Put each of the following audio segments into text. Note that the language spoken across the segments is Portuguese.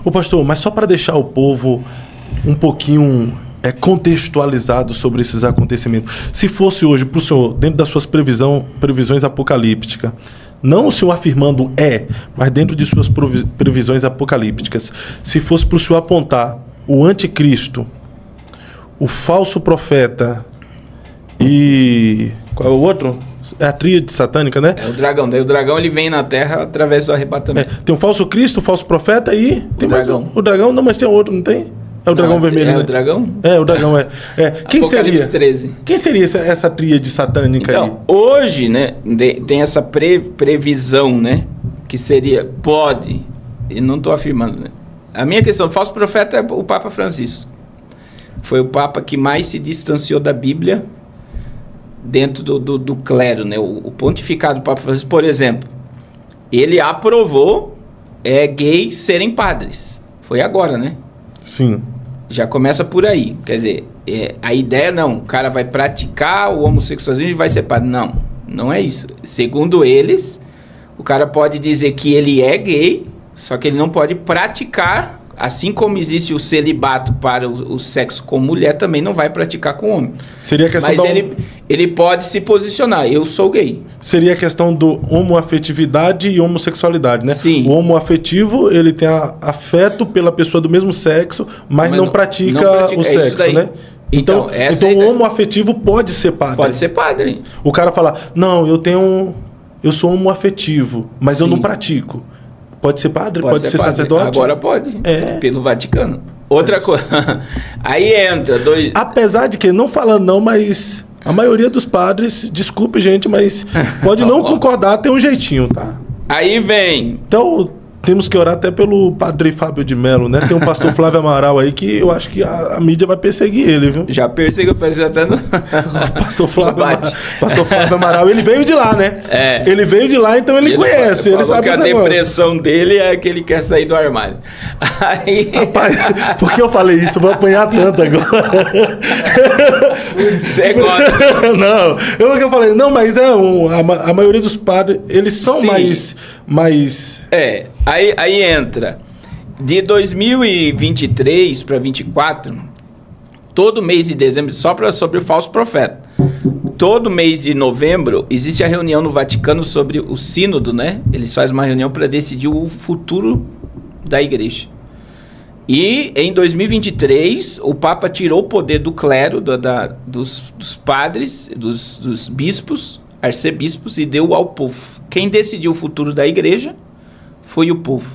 Ô pastor, mas só para deixar o povo um pouquinho contextualizado sobre esses acontecimentos. Se fosse hoje para o senhor, dentro das suas previsões apocalípticas, não o senhor afirmando mas dentro de suas previsões apocalípticas, se fosse para o senhor apontar o anticristo, o falso profeta e... qual é o outro? É a tríade satânica, né? É o dragão. Daí o dragão ele vem na Terra através do arrebatamento. Tem o falso Cristo, o falso profeta e... tem o dragão. O dragão, não, mas tem outro, não tem? É o dragão vermelho, né? O dragão? O dragão Quem Apocalipse seria? 13. Quem seria essa tríade satânica aí? Então, hoje, né, tem essa previsão, né, que seria, pode, e não estou afirmando, né? A minha questão, o falso profeta é o Papa Francisco. Foi o Papa que mais se distanciou da Bíblia dentro do clero, né? O pontificado do Papa Francisco, por exemplo, ele aprovou gays serem padres. Foi agora, né? Sim. Já começa por aí. Quer dizer, a ideia não, o cara vai praticar o homossexualismo e vai ser padre. Não, não é isso. Segundo eles, o cara pode dizer que ele é gay, só que ele não pode praticar, assim como existe o celibato para o sexo com mulher, também não vai praticar com homem. Seria a questão Mas ele pode se posicionar, eu sou gay. Seria a questão do homoafetividade e homossexualidade, né? Sim. O homoafetivo, ele tem afeto pela pessoa do mesmo sexo, mas não pratica o sexo, né? Então o homoafetivo pode ser padre. Pode ser padre. O cara fala, não, eu sou homoafetivo, mas Sim. eu não pratico. Pode ser padre? Pode ser padre. sacerdote? Agora pode, pelo Vaticano. Outra coisa, aí entra Apesar de que, não falando não, mas a maioria dos padres, desculpe gente, mas pode não concordar, tem um jeitinho, tá? Aí vem... Então, temos que orar até pelo padre Fábio de Mello, né? Tem um pastor Flávio Amaral aí que eu acho que a mídia vai perseguir ele, viu? Já perseguiu, parece até no... pastor Flávio Amaral, ele veio de lá, né? Ele veio de lá, então ele conhece, ele sabe que a depressão dele é que ele quer sair do armário. Aí... Rapaz, por que eu falei isso? Eu vou apanhar tanto agora. Você gosta? Não, eu falei, não, mas a maioria dos padres, eles são mais... Aí entra, de 2023 para 2024, todo mês de dezembro, sobre o falso profeta, todo mês de novembro, existe a reunião no Vaticano sobre o sínodo, né? Eles fazem uma reunião para decidir o futuro da igreja. E em 2023, o Papa tirou o poder do clero, dos padres, dos bispos, arcebispos, e deu ao povo. Quem decidiu o futuro da igreja foi o povo.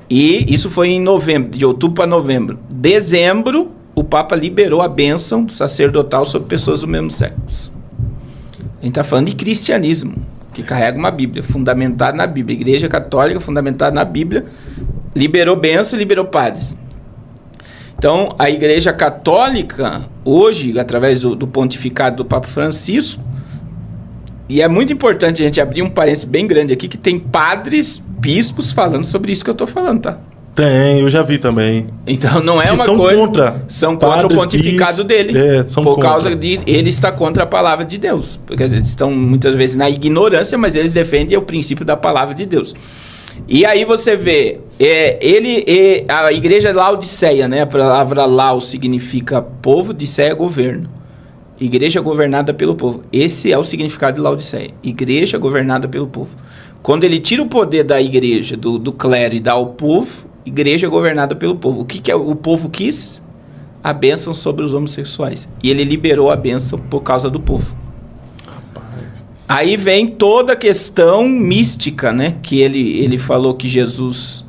E isso foi em novembro, de outubro para novembro. Dezembro, o Papa liberou a bênção sacerdotal sobre pessoas do mesmo sexo. A gente está falando de cristianismo, que carrega uma Bíblia, fundamentada na Bíblia. Igreja Católica, fundamentada na Bíblia, liberou bênção e liberou padres. Então, a Igreja Católica, hoje, através do pontificado do Papa Francisco, e é muito importante a gente abrir um parênteses bem grande aqui, que tem padres, bispos falando sobre isso que eu estou falando, tá? Tem, eu já vi também. Então não é que uma são coisa... contra. São contra o pontificado dele. São por contra. causa de ele está contra a palavra de Deus. Porque eles estão muitas vezes na ignorância, mas eles defendem o princípio da palavra de Deus. E aí você vê, a igreja Laodiceia, né? A palavra Lau significa povo, Diceia governo. Igreja governada pelo povo. Esse é o significado de Laodiceia. Igreja governada pelo povo. Quando ele tira o poder da igreja, do clero, e dá ao povo, igreja governada pelo povo. O que o povo quis? A bênção sobre os homossexuais. E ele liberou a bênção por causa do povo. Aí vem toda a questão mística, né? Que ele falou que Jesus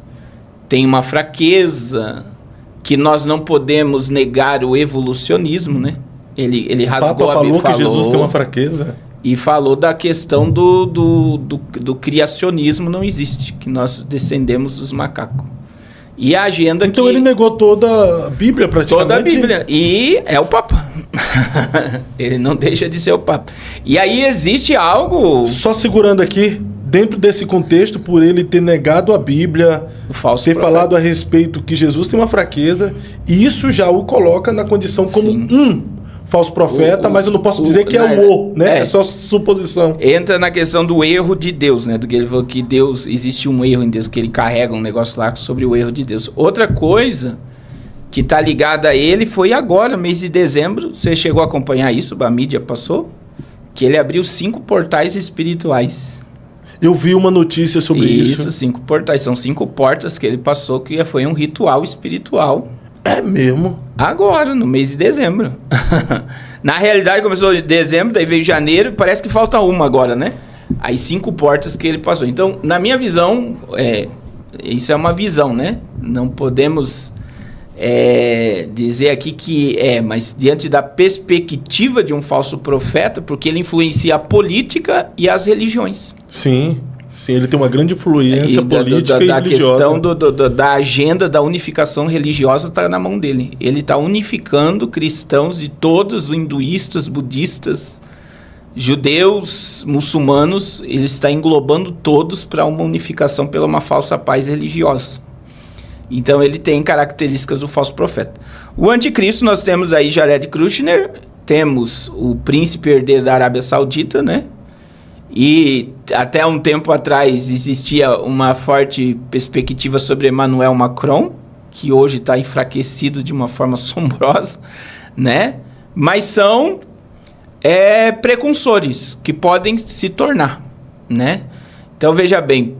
tem uma fraqueza, que nós não podemos negar o evolucionismo, né? Ele rasgou a Bíblia. Falou que Jesus tem uma fraqueza. E falou da questão do criacionismo não existe, que nós descendemos dos macacos. E a agenda então ele negou toda a Bíblia praticamente? Toda a Bíblia. E é o Papa. Ele não deixa de ser o Papa. E aí existe algo... Só segurando aqui, dentro desse contexto, por ele ter negado a Bíblia, ter falado a respeito que Jesus tem uma fraqueza, e isso já o coloca na condição como falso profeta, mas eu não posso dizer que é o, né? É só suposição. Entra na questão do erro de Deus, né? Do que ele falou que Deus, existe um erro em Deus, que ele carrega um negócio lá sobre o erro de Deus. Outra coisa que tá ligada a ele foi agora, mês de dezembro. Você chegou a acompanhar isso? A mídia passou? Que ele abriu 5 portais espirituais. Eu vi uma notícia sobre isso. Isso, 5 portais. São 5 portas que ele passou, que foi um ritual espiritual. É mesmo? Agora, no mês de dezembro. Na realidade, começou em dezembro, daí veio janeiro, parece que falta uma agora, né? Aí 5 portas que ele passou. Então, na minha visão, isso é uma visão, né? Não podemos dizer aqui que mas diante da perspectiva de um falso profeta, porque ele influencia a política e as religiões. Sim. Sim, ele tem uma grande influência política e religiosa. A questão da agenda da unificação religiosa está na mão dele. Ele está unificando cristãos de todos, hinduístas, budistas, judeus, muçulmanos. Ele está englobando todos para uma unificação pela uma falsa paz religiosa. Então ele tem características do falso profeta. O anticristo, nós temos aí Jared Kushner, temos o príncipe herdeiro da Arábia Saudita, né? E até um tempo atrás existia uma forte perspectiva sobre Emmanuel Macron, que hoje está enfraquecido de uma forma assombrosa, né? Mas são precursores que podem se tornar, né? Então veja bem,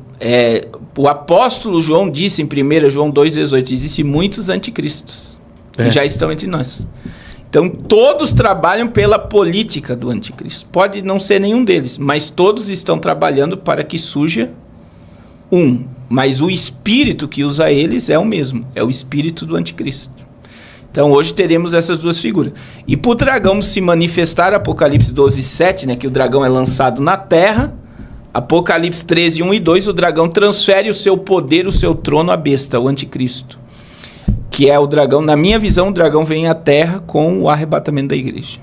o apóstolo João disse em 1 João 2,18, existem muitos anticristos que já estão entre nós. Então, todos trabalham pela política do anticristo. Pode não ser nenhum deles, mas todos estão trabalhando para que surja um. Mas o espírito que usa eles é o mesmo, é o espírito do anticristo. Então, hoje teremos essas duas figuras. E para o dragão se manifestar, Apocalipse 12:7, né, que o dragão é lançado na terra, Apocalipse 13:1 e 2, o dragão transfere o seu poder, o seu trono à besta, o anticristo. Que é o dragão, na minha visão, o dragão vem à terra com o arrebatamento da igreja.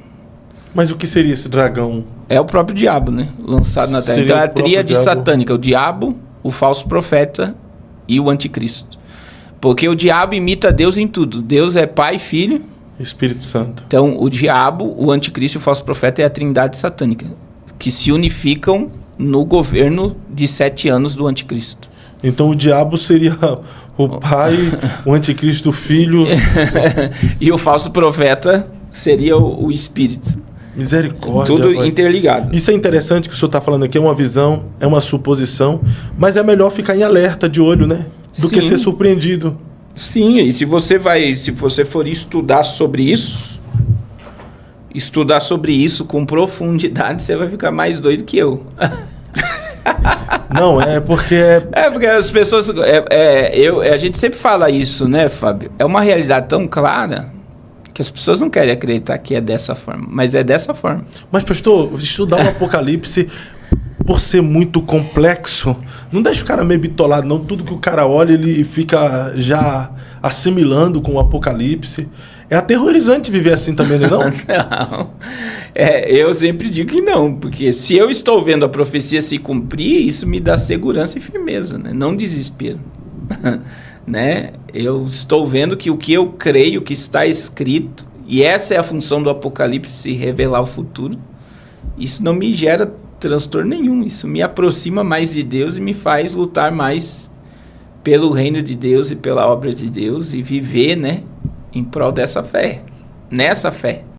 Mas o que seria esse dragão? É o próprio diabo, né? Lançado na terra. Então é a tríade satânica, o diabo, o falso profeta e o anticristo. Porque o diabo imita Deus em tudo. Deus é Pai, Filho... Espírito Santo. Então o diabo, o anticristo e o falso profeta é a trindade satânica, que se unificam no governo de 7 anos do anticristo. Então o diabo seria o pai, o anticristo o filho... E o falso profeta seria o espírito. Misericórdia. Tudo interligado. Isso é interessante que o senhor está falando aqui, é uma visão, é uma suposição, mas é melhor ficar em alerta de olho, né? Do que ser surpreendido. Sim, e se você for estudar sobre isso com profundidade, você vai ficar mais doido que eu. Não, porque... porque as pessoas... a gente sempre fala isso, né, Fábio? É uma realidade tão clara que as pessoas não querem acreditar que é dessa forma. Mas é dessa forma. Mas, pastor, estudar o Apocalipse, por ser muito complexo, não deixa o cara meio bitolado, não. Tudo que o cara olha, ele fica já assimilando com o Apocalipse. É aterrorizante viver assim também, não é? Não. Eu sempre digo que não, porque se eu estou vendo a profecia se cumprir, isso me dá segurança e firmeza, né? Não desespero. Né? Eu estou vendo que o que eu creio que está escrito, e essa é a função do Apocalipse, se revelar o futuro, isso não me gera transtorno nenhum, isso me aproxima mais de Deus e me faz lutar mais pelo reino de Deus e pela obra de Deus e viver, né, em prol dessa fé, nessa fé.